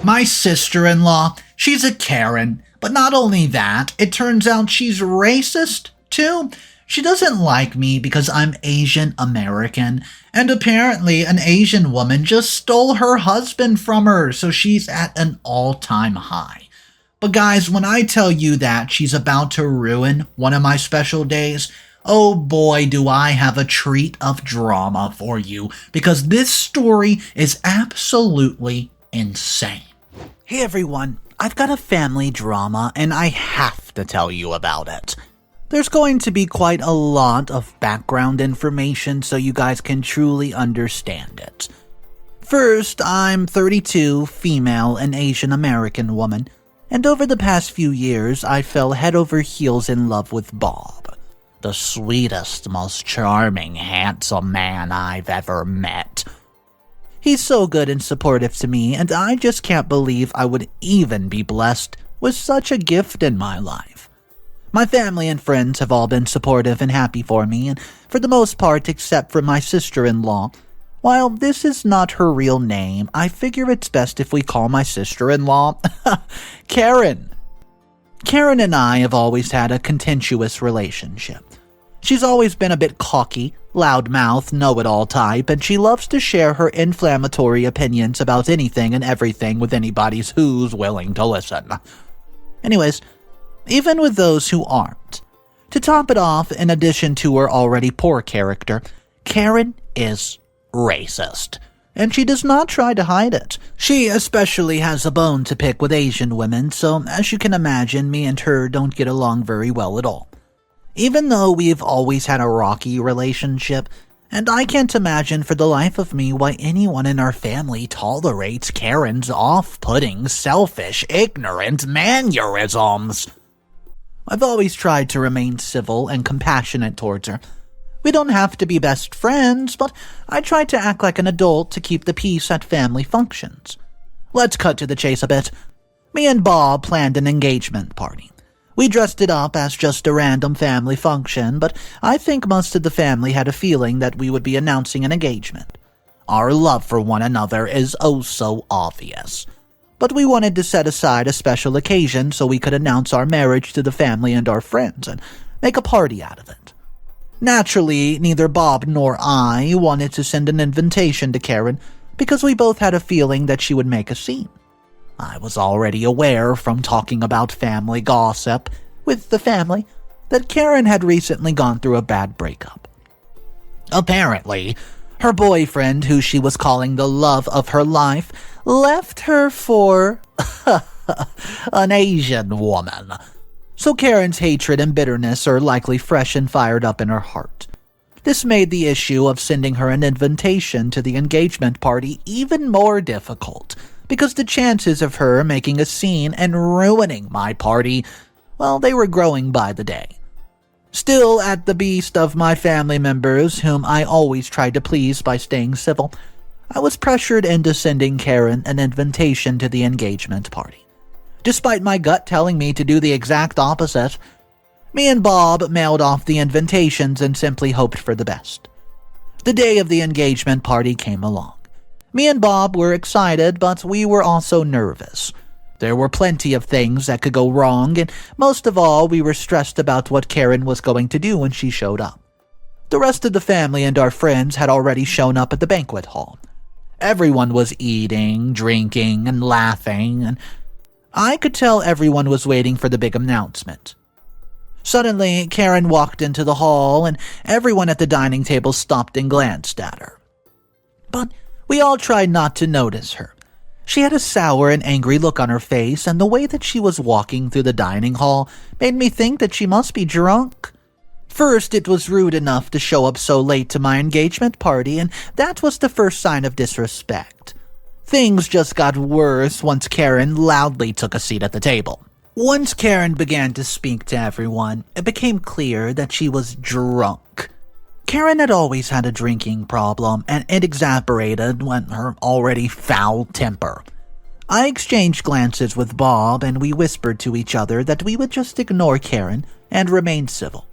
My sister-in-law, she's a Karen, but not only that, it turns out she's racist, too. She doesn't like me because I'm Asian American, and apparently an Asian woman just stole her husband from her, so she's at an all-time high. But guys, when I tell you that she's about to ruin one of my special days, oh boy, do I have a treat of drama for you, because this story is absolutely insane. Hey everyone, I've got a family drama and I have to tell you about it. There's going to be quite a lot of background information so you guys can truly understand it. First, I'm 32, female and Asian American woman, and over the past few years I fell head over heels in love with Bob. The sweetest, most charming, handsome man I've ever met. He's so good and supportive to me, and I just can't believe I would even be blessed with such a gift in my life. My family and friends have all been supportive and happy for me, and for the most part except for my sister-in-law. While this is not her real name, I figure it's best if we call my sister-in-law Karen. Karen and I have always had a contentious relationship. She's always been a bit cocky, loudmouth, know-it-all type, and she loves to share her inflammatory opinions about anything and everything with anybody who's willing to listen. Anyways, even with those who aren't. To top it off, in addition to her already poor character, Karen is racist. And she does not try to hide it. She especially has a bone to pick with Asian women, so as you can imagine, me and her don't get along very well at all. Even though we've always had a rocky relationship, and I can't imagine for the life of me why anyone in our family tolerates Karen's off-putting, selfish, ignorant mannerisms. I've always tried to remain civil and compassionate towards her. We don't have to be best friends, but I try to act like an adult to keep the peace at family functions. Let's cut to the chase a bit. Me and Bob planned an engagement party. We dressed it up as just a random family function, but I think most of the family had a feeling that we would be announcing an engagement. Our love for one another is oh so obvious. But we wanted to set aside a special occasion so we could announce our marriage to the family and our friends and make a party out of it. Naturally, neither Bob nor I wanted to send an invitation to Karen because we both had a feeling that she would make a scene. I was already aware from talking about family gossip with the family that Karen had recently gone through a bad breakup. Apparently, her boyfriend, who she was calling the love of her life, left her for an Asian woman. So Karen's hatred and bitterness are likely fresh and fired up in her heart. This made the issue of sending her an invitation to the engagement party even more difficult, because the chances of her making a scene and ruining my party, well, they were growing by the day. Still, at the behest of my family members, whom I always tried to please by staying civil, I was pressured into sending Karen an invitation to the engagement party. Despite my gut telling me to do the exact opposite, me and Bob mailed off the invitations and simply hoped for the best. The day of the engagement party came along. Me and Bob were excited, but we were also nervous. There were plenty of things that could go wrong, and most of all, we were stressed about what Karen was going to do when she showed up. The rest of the family and our friends had already shown up at the banquet hall. Everyone was eating, drinking, and laughing, and I could tell everyone was waiting for the big announcement. Suddenly, Karen walked into the hall, and everyone at the dining table stopped and glanced at her. But we all tried not to notice her. She had a sour and angry look on her face, and the way that she was walking through the dining hall made me think that she must be drunk. First, it was rude enough to show up so late to my engagement party, and that was the first sign of disrespect. Things just got worse once Karen loudly took a seat at the table. Once Karen began to speak to everyone, it became clear that she was drunk. Karen had always had a drinking problem, and it exacerbated her already foul temper. I exchanged glances with Bob, and we whispered to each other that we would just ignore Karen and remain civil.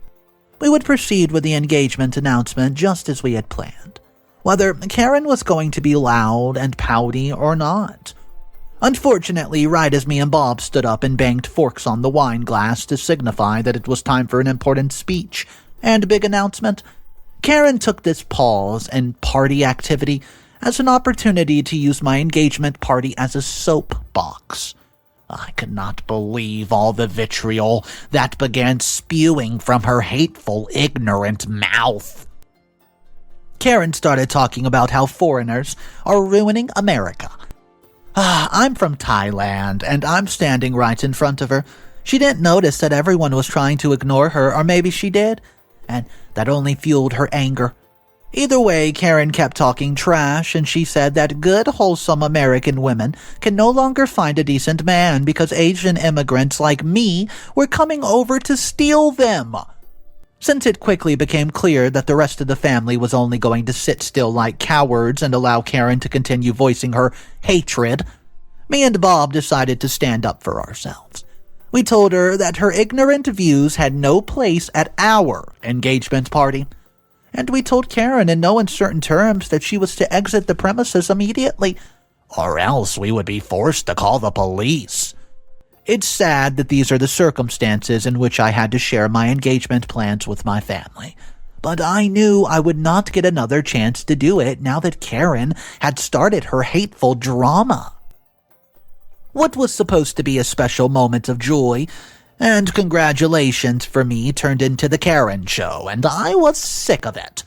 We would proceed with the engagement announcement just as we had planned, whether Karen was going to be loud and pouty or not. Unfortunately, right as me and Bob stood up and banged forks on the wine glass to signify that it was time for an important speech and big announcement, Karen took this pause and party activity as an opportunity to use my engagement party as a soapbox. I could not believe all the vitriol that began spewing from her hateful, ignorant mouth. Karen started talking about how foreigners are ruining America. I'm from Thailand, and I'm standing right in front of her. She didn't notice that everyone was trying to ignore her, or maybe she did, and that only fueled her anger. Either way, Karen kept talking trash, and she said that good, wholesome American women can no longer find a decent man because Asian immigrants like me were coming over to steal them. Since it quickly became clear that the rest of the family was only going to sit still like cowards and allow Karen to continue voicing her hatred, me and Bob decided to stand up for ourselves. We told her that her ignorant views had no place at our engagement party. And we told Karen in no uncertain terms that she was to exit the premises immediately, or else we would be forced to call the police. It's sad that these are the circumstances in which I had to share my engagement plans with my family, but I knew I would not get another chance to do it now that Karen had started her hateful drama. What was supposed to be a special moment of joy and congratulations for me turned into the Karen show, and I was sick of it.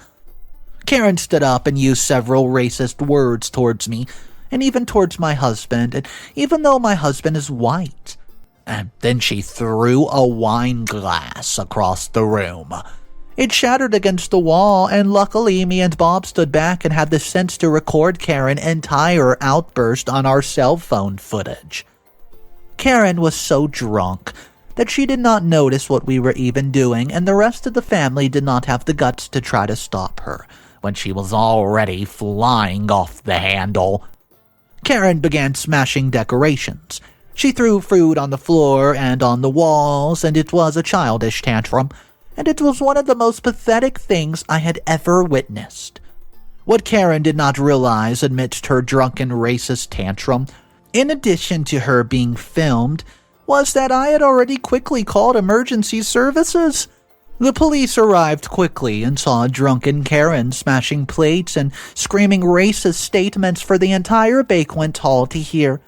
Karen stood up and used several racist words towards me, and even towards my husband, and even though my husband is white. And then she threw a wine glass across the room. It shattered against the wall, and luckily me and Bob stood back and had the sense to record Karen's entire outburst on our cell phone footage. Karen was so drunk that she did not notice what we were even doing, and the rest of the family did not have the guts to try to stop her when she was already flying off the handle. Karen began smashing decorations. She threw food on the floor and on the walls, and it was a childish tantrum, and it was one of the most pathetic things I had ever witnessed. What Karen did not realize amidst her drunken racist tantrum, in addition to her being filmed, was that I had already quickly called emergency services. The police arrived quickly and saw drunken Karen smashing plates and screaming racist statements for the entire banquet hall to hear.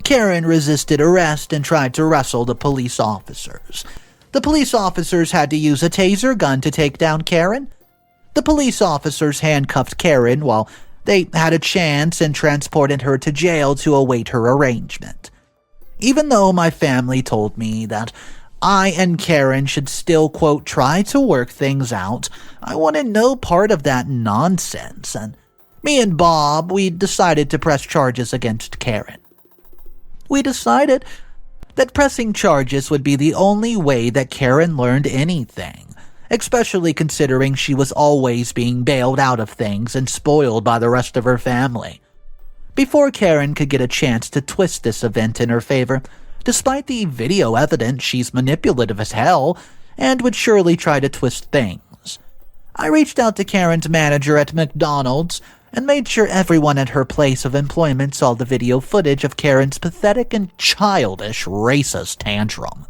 Karen resisted arrest and tried to wrestle the police officers. The police officers had to use a taser gun to take down Karen. The police officers handcuffed Karen while they had a chance and transported her to jail to await her arraignment. Even though my family told me that I and Karen should still, quote, try to work things out, I wanted no part of that nonsense, and me and Bob, we decided to press charges against Karen. We decided that pressing charges would be the only way that Karen learned anything, especially considering she was always being bailed out of things and spoiled by the rest of her family. Before Karen could get a chance to twist this event in her favor, despite the video evidence she's manipulative as hell and would surely try to twist things, I reached out to Karen's manager at McDonald's and made sure everyone at her place of employment saw the video footage of Karen's pathetic and childish racist tantrum.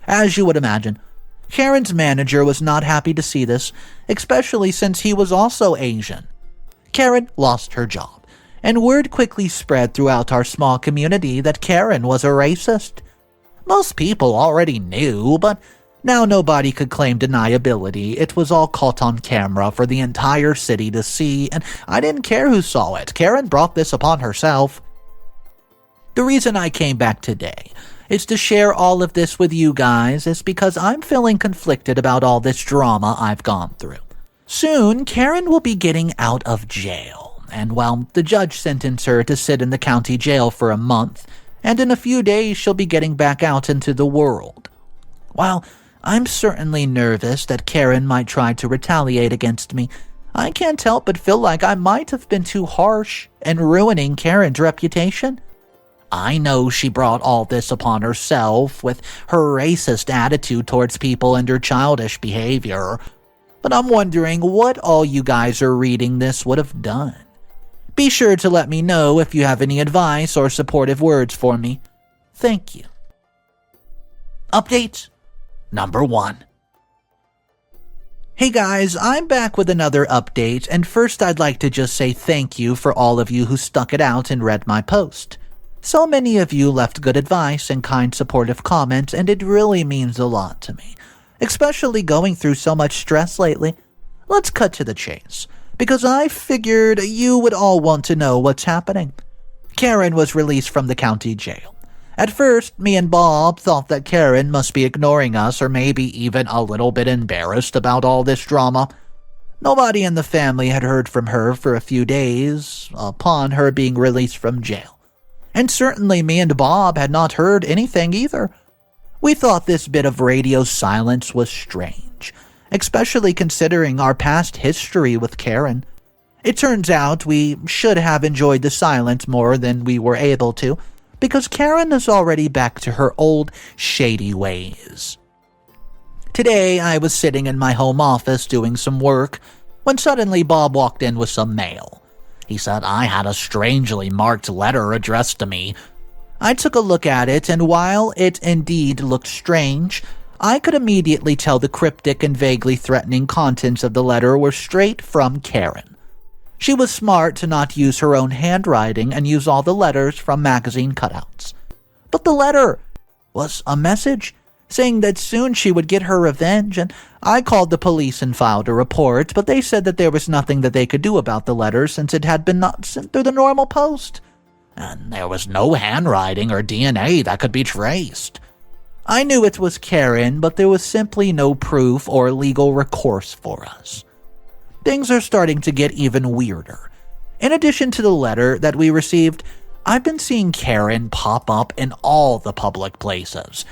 As you would imagine, Karen's manager was not happy to see this, especially since he was also Asian. Karen lost her job, and word quickly spread throughout our small community that Karen was a racist. Most people already knew, but now nobody could claim deniability. It was all caught on camera for the entire city to see, and I didn't care who saw it. Karen brought this upon herself. The reason I came back today is to share all of this with you guys is because I'm feeling conflicted about all this drama I've gone through. Soon, Karen will be getting out of jail, and while the judge sentenced her to sit in the county jail for a month, and in a few days she'll be getting back out into the world. While I'm certainly nervous that Karen might try to retaliate against me, I can't help but feel like I might have been too harsh and ruining Karen's reputation. I know she brought all this upon herself with her racist attitude towards people and her childish behavior, but I'm wondering what all you guys are reading this would have done. Be sure to let me know if you have any advice or supportive words for me. Thank you. Update number 1. Hey guys, I'm back with another update, and first I'd like to just say thank you for all of you who stuck it out and read my post. So many of you left good advice and kind supportive comments, and it really means a lot to me, especially going through so much stress lately. Let's cut to the chase, because I figured you would all want to know what's happening. Karen was released from the county jail. At first, me and Bob thought that Karen must be ignoring us or maybe even a little bit embarrassed about all this drama. Nobody in the family had heard from her for a few days upon her being released from jail. And certainly me and Bob had not heard anything either. We thought this bit of radio silence was strange, especially considering our past history with Karen. It turns out we should have enjoyed the silence more than we were able to, because Karen is already back to her old shady ways. Today, I was sitting in my home office doing some work when suddenly Bob walked in with some mail. He said I had a strangely marked letter addressed to me. I took a look at it, and while it indeed looked strange, I could immediately tell the cryptic and vaguely threatening contents of the letter were straight from Karen. She was smart to not use her own handwriting and use all the letters from magazine cutouts. But the letter was a message saying that soon she would get her revenge, and I called the police and filed a report, but they said that there was nothing that they could do about the letter since it had been not sent through the normal post. And there was no handwriting or DNA that could be traced. I knew it was Karen, but there was simply no proof or legal recourse for us. Things are starting to get even weirder. In addition to the letter that we received, I've been seeing Karen pop up in all the public places.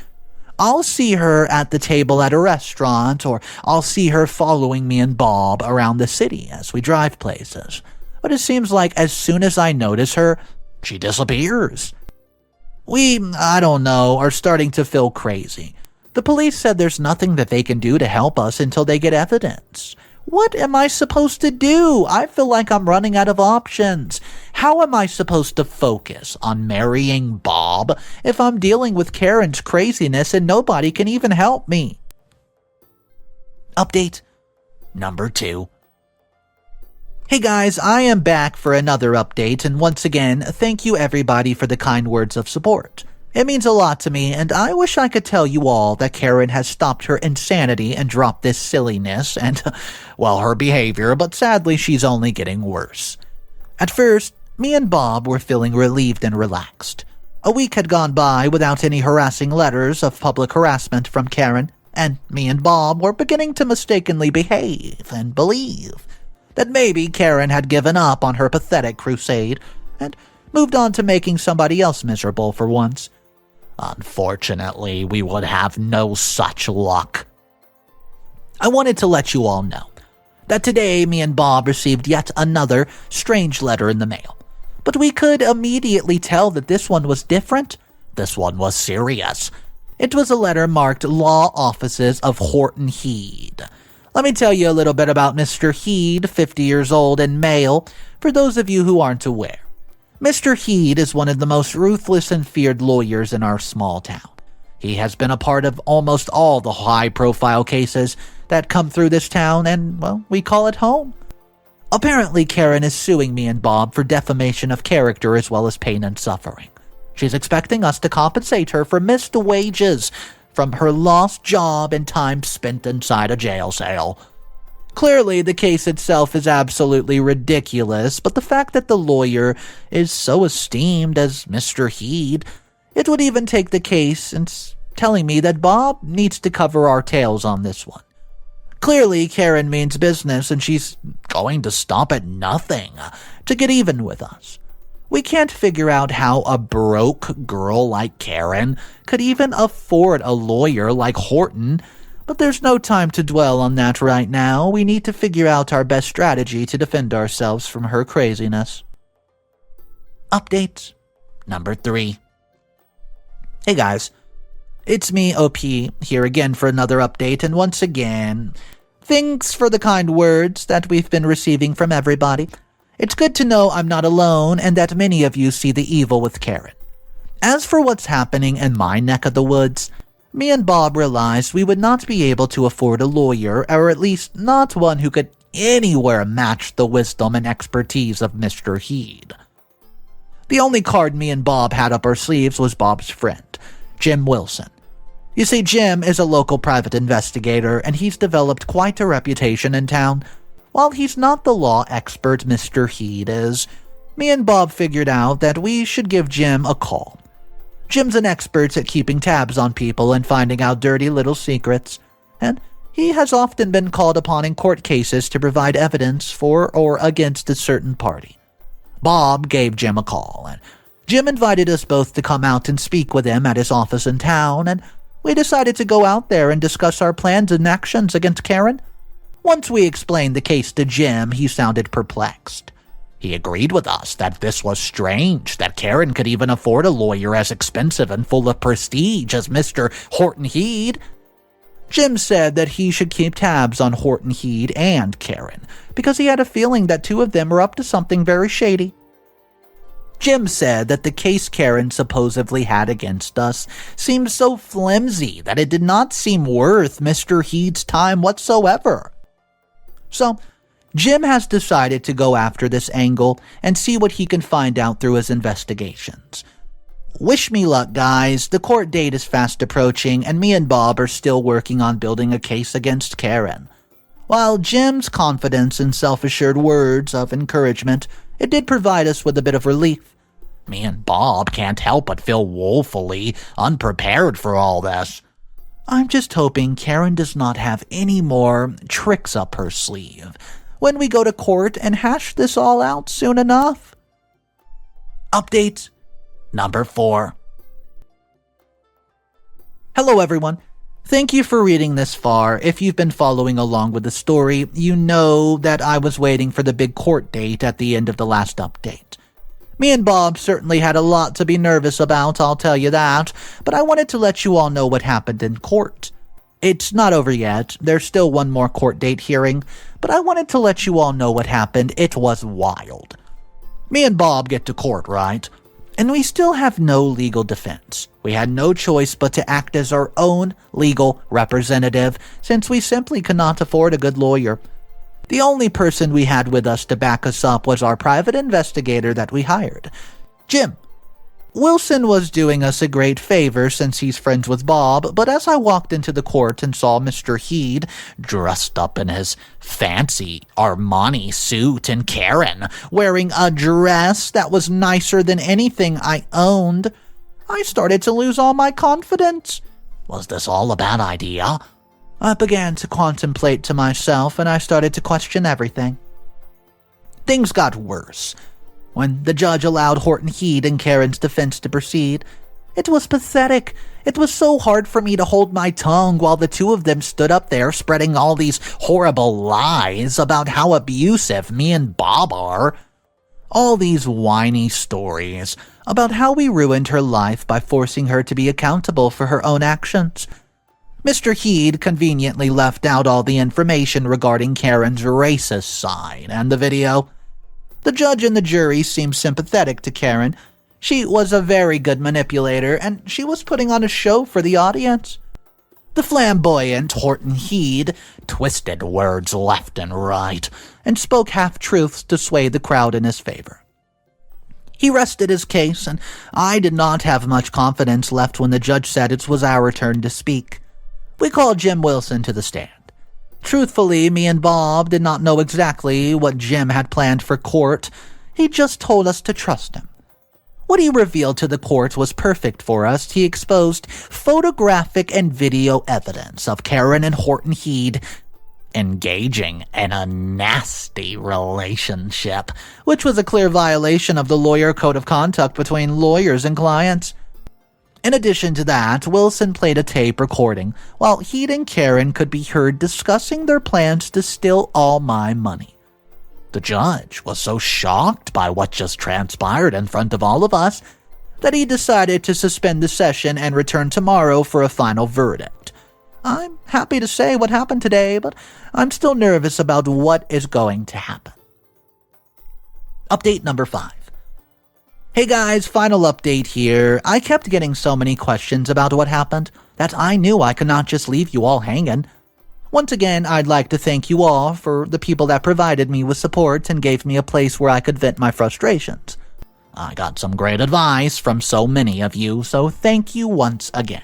I'll see her at the table at a restaurant, or I'll see her following me and Bob around the city as we drive places. But it seems like as soon as I notice her, she disappears. I don't know, are starting to feel crazy. The police said there's nothing that they can do to help us until they get evidence. What am I supposed to do? I feel like I'm running out of options. How am I supposed to focus on marrying Bob if I'm dealing with Karen's craziness and nobody can even help me? Update number 2. Hey guys, I am back for another update, and once again, thank you everybody for the kind words of support. It means a lot to me, and I wish I could tell you all that Karen has stopped her insanity and dropped this silliness and, well, her behavior, but sadly she's only getting worse. At first, me and Bob were feeling relieved and relaxed. A week had gone by without any harassing letters of public harassment from Karen, and me and Bob were beginning to mistakenly behave and believe that maybe Karen had given up on her pathetic crusade and moved on to making somebody else miserable for once. Unfortunately, we would have no such luck. I wanted to let you all know that today me and Bob received yet another strange letter in the mail. But we could immediately tell that this one was different. This one was serious. It was a letter marked Law Offices of Horton Heed. Let me tell you a little bit about Mr. Heed, 50 years old and male, for those of you who aren't aware. Mr. Heed is one of the most ruthless and feared lawyers in our small town. He has been a part of almost all the high-profile cases that come through this town, and, well, we call it home. Apparently, Karen is suing me and Bob for defamation of character as well as pain and suffering. She's expecting us to compensate her for missed wages from her lost job and time spent inside a jail cell. Clearly, the case itself is absolutely ridiculous, but the fact that the lawyer is so esteemed as Mr. Heed, it would even take the case and telling me that Bob needs to cover our tails on this one. Clearly, Karen means business, and she's going to stop at nothing to get even with us. We can't figure out how a broke girl like Karen could even afford a lawyer like Horton, but there's no time to dwell on that right now. We need to figure out our best strategy to defend ourselves from her craziness. Update number 3. Hey guys, it's me, OP, here again for another update, and once again, thanks for the kind words that we've been receiving from everybody. It's good to know I'm not alone and that many of you see the evil with Karen. As for what's happening in my neck of the woods, me and Bob realized we would not be able to afford a lawyer, or at least not one who could anywhere match the wisdom and expertise of Mr. Heed. The only card me and Bob had up our sleeves was Bob's friend, Jim Wilson. You see, Jim is a local private investigator, and he's developed quite a reputation in town. While he's not the law expert Mr. Heed is, me and Bob figured out that we should give Jim a call. Jim's an expert at keeping tabs on people and finding out dirty little secrets, and he has often been called upon in court cases to provide evidence for or against a certain party. Bob gave Jim a call, and Jim invited us both to come out and speak with him at his office in town, and we decided to go out there and discuss our plans and actions against Karen. Once we explained the case to Jim, he sounded perplexed. He agreed with us that this was strange, that Karen could even afford a lawyer as expensive and full of prestige as Mr. Horton Heed. Jim said that he should keep tabs on Horton Heed and Karen, because he had a feeling that two of them were up to something very shady. Jim said that the case Karen supposedly had against us seemed so flimsy that it did not seem worth Mr. Heed's time whatsoever. So, Jim has decided to go after this angle and see what he can find out through his investigations. Wish me luck, guys. The court date is fast approaching, and me and Bob are still working on building a case against Karen. While Jim's confidence and self-assured words of encouragement, it did provide us with a bit of relief. Me and Bob can't help but feel woefully unprepared for all this. I'm just hoping Karen does not have any more tricks up her sleeve when we go to court and hash this all out soon enough. Update number 4. Hello everyone. Thank you for reading this far. If you've been following along with the story, you know that I was waiting for the big court date at the end of the last update. Me and Bob certainly had a lot to be nervous about, I'll tell you that, but I wanted to let you all know what happened in court. It's not over yet. There's still one more court date hearing, but I wanted to let you all know what happened. It was wild. Me and Bob get to court, right? And we still have no legal defense. We had no choice but to act as our own legal representative, since we simply could not afford a good lawyer. The only person we had with us to back us up was our private investigator that we hired, Jim. Wilson was doing us a great favor since he's friends with Bob, but as I walked into the court and saw Mr. Heed dressed up in his fancy Armani suit and Karen wearing a dress that was nicer than anything I owned, I started to lose all my confidence. Was this all a bad idea? I began to contemplate to myself, and I started to question everything. Things got worse. When the judge allowed Horton Heed and Karen's defense to proceed, it was pathetic. It was so hard for me to hold my tongue while the two of them stood up there spreading all these horrible lies about how abusive me and Bob are. All these whiny stories about how we ruined her life by forcing her to be accountable for her own actions. Mr. Heed conveniently left out all the information regarding Karen's racist side and the video. The judge and the jury seemed sympathetic to Karen. She was a very good manipulator, and she was putting on a show for the audience. The flamboyant Horton Heed twisted words left and right, and spoke half-truths to sway the crowd in his favor. He rested his case, and I did not have much confidence left when the judge said it was our turn to speak. We called Jim Wilson to the stand. Truthfully, me and Bob did not know exactly what Jim had planned for court. He just told us to trust him. What he revealed to the court was perfect for us. He exposed photographic and video evidence of Karen and Horton Heed engaging in a nasty relationship, which was a clear violation of the lawyer code of conduct between lawyers and clients. In addition to that, Wilson played a tape recording while Heed and Karen could be heard discussing their plans to steal all my money. The judge was so shocked by what just transpired in front of all of us that he decided to suspend the session and return tomorrow for a final verdict. I'm happy to say what happened today, but I'm still nervous about what is going to happen. Update number 5. Hey guys, final update here. I kept getting so many questions about what happened that I knew I could not just leave you all hanging. Once again, I'd like to thank you all for the people that provided me with support and gave me a place where I could vent my frustrations. I got some great advice from so many of you, so thank you once again.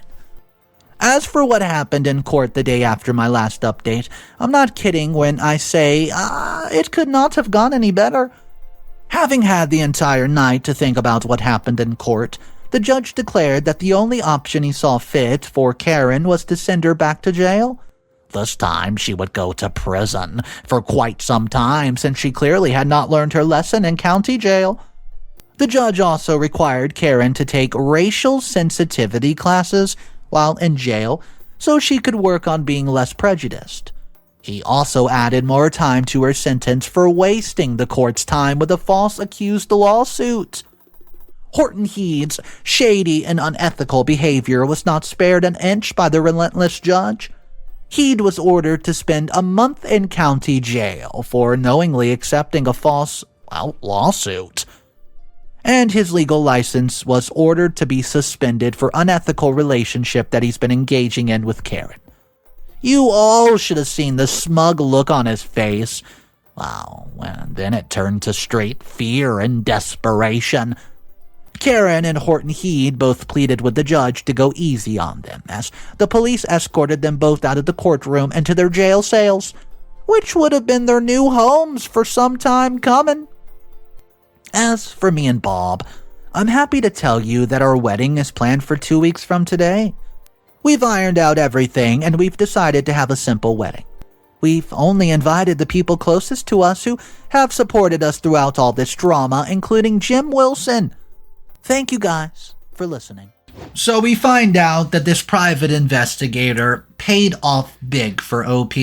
As for what happened in court the day after my last update, I'm not kidding when I say it could not have gone any better. Having had the entire night to think about what happened in court, the judge declared that the only option he saw fit for Karen was to send her back to jail. This time she would go to prison for quite some time since she clearly had not learned her lesson in county jail. The judge also required Karen to take racial sensitivity classes while in jail so she could work on being less prejudiced. He also added more time to her sentence for wasting the court's time with a false accused lawsuit. Horton Heed's shady and unethical behavior was not spared an inch by the relentless judge. Heed was ordered to spend a month in county jail for knowingly accepting a false, lawsuit. And his legal license was ordered to be suspended for unethical relationship that he's been engaging in with Karen. You all should have seen the smug look on his face. And then it turned to straight fear and desperation. Karen and Horton Heed both pleaded with the judge to go easy on them, as the police escorted them both out of the courtroom and to their jail cells, which would have been their new homes for some time coming. As for me and Bob, I'm happy to tell you that our wedding is planned for 2 weeks from today. We've ironed out everything, and we've decided to have a simple wedding. We've only invited the people closest to us who have supported us throughout all this drama, including Jim Wilson. Thank you guys for listening. So we find out that this private investigator paid off big for OP.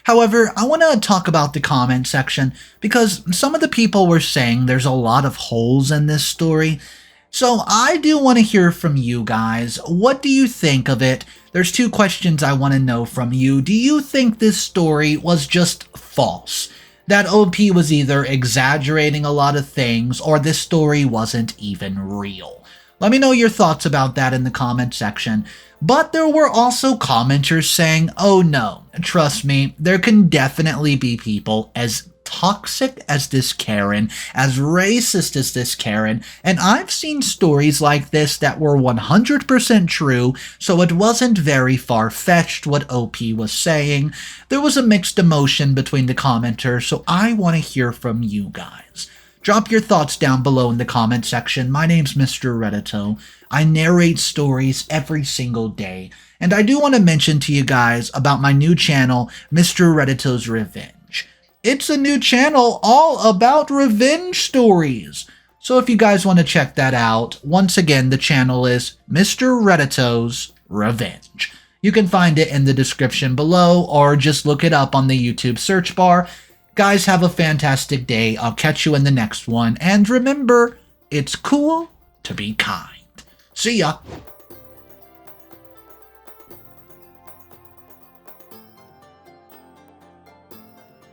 However, I want to talk about the comment section because some of the people were saying there's a lot of holes in this story. So I do want to hear from you guys. What do you think of it? There's 2 questions I want to know from you. Do you think this story was just false? That OP was either exaggerating a lot of things or this story wasn't even real? Let me know your thoughts about that in the comment section. But there were also commenters saying, oh no, trust me, there can definitely be people as toxic as this Karen, as racist as this Karen, and I've seen stories like this that were 100% true, so it wasn't very far-fetched what OP was saying. There was a mixed emotion between the commenters, so I want to hear from you guys. Drop your thoughts down below in the comment section. My name's Mr. Reddito. I narrate stories every single day, and I do want to mention to you guys about my new channel, Mr. Reddito's Revenge. It's a new channel all about revenge stories. So if you guys want to check that out, once again, the channel is Mr. Reddito's Revenge. You can find it in the description below or just look it up on the YouTube search bar. Guys, have a fantastic day. I'll catch you in the next one. And remember, it's cool to be kind. See ya.